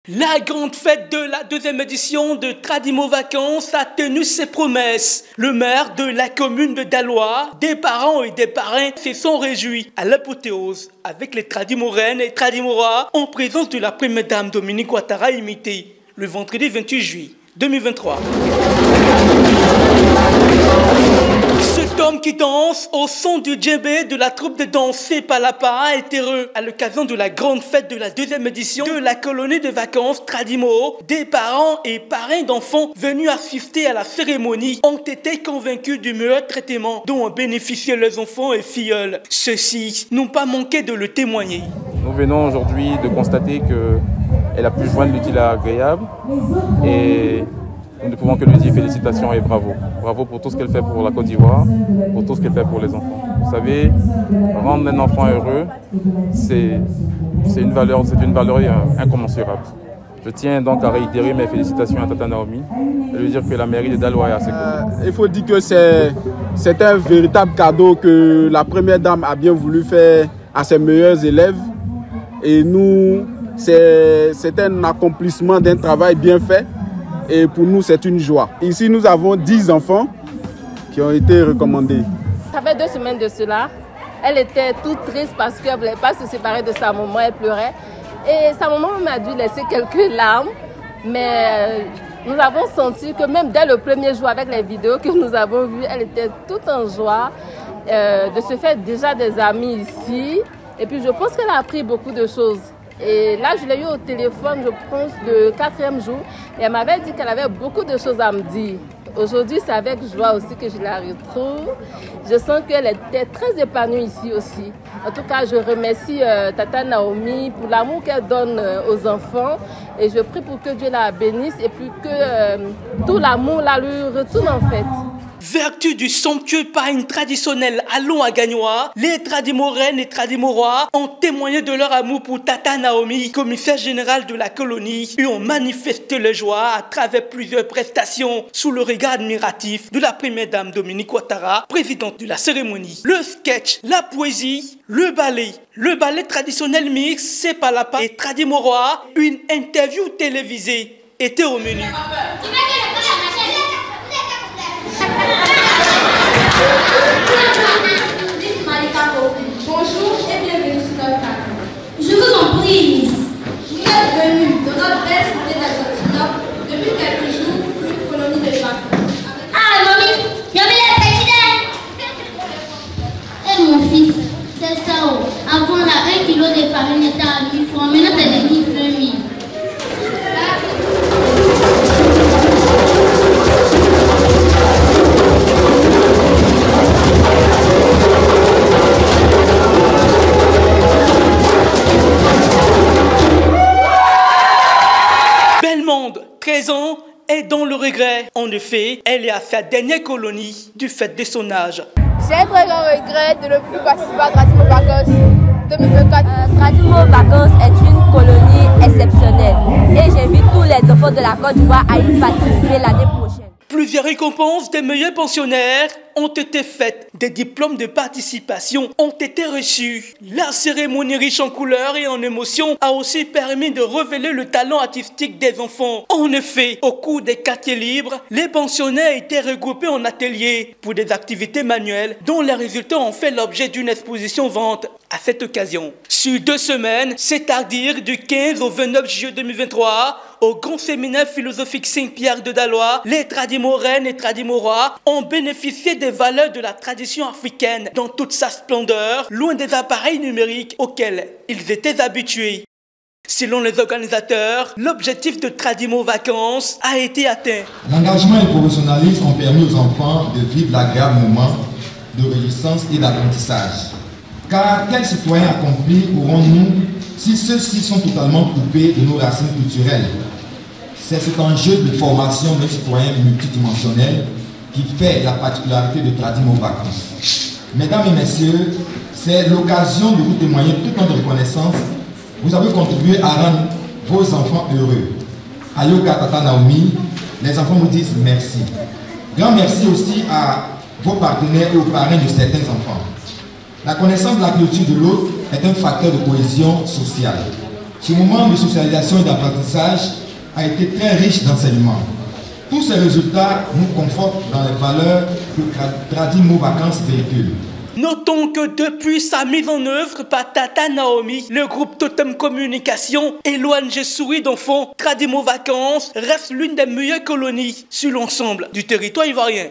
La grande fête de la deuxième édition de Tradimo Vacances a tenu ses promesses. Le maire de la commune de Daloa, des parents et des parrains se sont réjouis à l'apothéose avec les Tradimoraines et Tradimora en présence de la première dame Dominique Ouattara imitée le vendredi 28 juillet 2023. Cet homme qui danse au son du djembé de la troupe de danse Sepalapa a été heureux à l'occasion de la grande fête de la deuxième édition de la colonie de vacances Tradimo. Des parents et parrains d'enfants venus assister à la cérémonie ont été convaincus du meilleur traitement dont ont bénéficié les enfants et filleuls. Ceux-ci n'ont pas manqué de le témoigner. Nous venons aujourd'hui de constater qu'elle a pu joindre l'utile à l'agréable et nous ne pouvons que lui dire félicitations et bravo. Bravo pour tout ce qu'elle fait pour la Côte d'Ivoire, pour tout ce qu'elle fait pour les enfants. Vous savez, rendre un enfant heureux, c'est une valeur incommensurable. Je tiens donc à réitérer mes félicitations à Tata Naomi et lui dire que la mairie de Daloa est à ses côtés. Il faut dire que c'est un véritable cadeau que la première dame a bien voulu faire à ses meilleurs élèves. Et nous, c'est un accomplissement d'un travail bien fait. Et pour nous, c'est une joie. Ici, nous avons 10 enfants qui ont été recommandés. Ça fait 2 semaines de cela. Elle était toute triste parce qu'elle ne voulait pas se séparer de sa maman. Elle pleurait. Et sa maman m'a dû laisser quelques larmes. Mais nous avons senti que même dès le premier jour, avec les vidéos que nous avons vues, elle était toute en joie de se faire déjà des amis ici. Et puis, je pense qu'elle a appris beaucoup de choses. Et là, je l'ai eu au téléphone, je pense, le 4e jour. Et elle m'avait dit qu'elle avait beaucoup de choses à me dire. Aujourd'hui, c'est avec joie aussi que je la retrouve. Je sens qu'elle était très épanouie ici aussi. En tout cas, je remercie Tata Naomi pour l'amour qu'elle donne aux enfants. Et je prie pour que Dieu la bénisse et puis que tout l'amour là lui retourne en fait. Vertu du somptueux pain traditionnel Allons à Gagnoa, les Tradimoraines et Tradimorois ont témoigné de leur amour pour Tata Naomi, commissaire générale de la colonie, et ont manifesté leur joie à travers plusieurs prestations sous le regard admiratif de la première dame Dominique Ouattara, présidente de la cérémonie. Le sketch, la poésie, le ballet traditionnel mix Sepalapa et Tradimorois, une interview télévisée était au menu. Bonjour et bienvenue sur notre canal. Je vous en prie, Miss. Vous êtes venue de notre belle cité d'Argentine depuis quelques jours pour une colonie de vacances. Ah, mamie, Naomi la présidente. Eh mon fils, c'est ça. Avant là, 1 kilo de farine était à 1000 francs. Maintenant, c'est devenu 20 000. Bellemonde, 13 ans, est dans le regret. En effet, elle est à sa dernière colonie du fait de son âge. J'ai un très grand regret de ne plus participer à Tradimo Vacances 2024. Tradimo Vacances est une colonie exceptionnelle et j'invite tous les enfants de la Côte d'Ivoire à y participer l'année prochaine. Plusieurs récompenses des meilleurs pensionnaires ont été faites. Des diplômes de participation ont été reçus. La cérémonie riche en couleurs et en émotions a aussi permis de révéler le talent artistique des enfants. En effet, au cours des quartiers libres, les pensionnaires étaient regroupés en ateliers pour des activités manuelles dont les résultats ont fait l'objet d'une exposition-vente à cette occasion. Sur 2 semaines, c'est-à-dire du 15 au 29 juillet 2023, au grand séminaire philosophique Saint-Pierre de Daloa, les Tradimoraines et Tradimorois ont bénéficié des valeurs de la tradition africaine dans toute sa splendeur, loin des appareils numériques auxquels ils étaient habitués. Selon les organisateurs, l'objectif de Tradimo Vacances a été atteint. L'engagement et le professionnalisme ont permis aux enfants de vivre l'agréable moment de réjouissance et d'apprentissage. Car quels citoyens accomplis aurons-nous si ceux-ci sont totalement coupés de nos racines culturelles? C'est cet enjeu de formation d'un citoyen multidimensionnel qui fait la particularité de Tradimo Vacances. Mesdames et messieurs, c'est l'occasion de vous témoigner toute notre reconnaissance. Vous avez contribué à rendre vos enfants heureux. Ayoka Tata Naomi, les enfants vous disent merci. Grand merci aussi à vos partenaires et aux parrains de certains enfants. La connaissance de la culture de l'autre est un facteur de cohésion sociale. Ce moment de socialisation et d'apprentissage a été très riche d'enseignements. Tous ces résultats nous confortent dans les valeurs que Tradimo Vacances véhicule. Notons que depuis sa mise en œuvre par Tata Naomi, le groupe Totem Communication et l'ONG Souris d'enfants, Tradimo Vacances reste l'une des meilleures colonies sur l'ensemble du territoire ivoirien.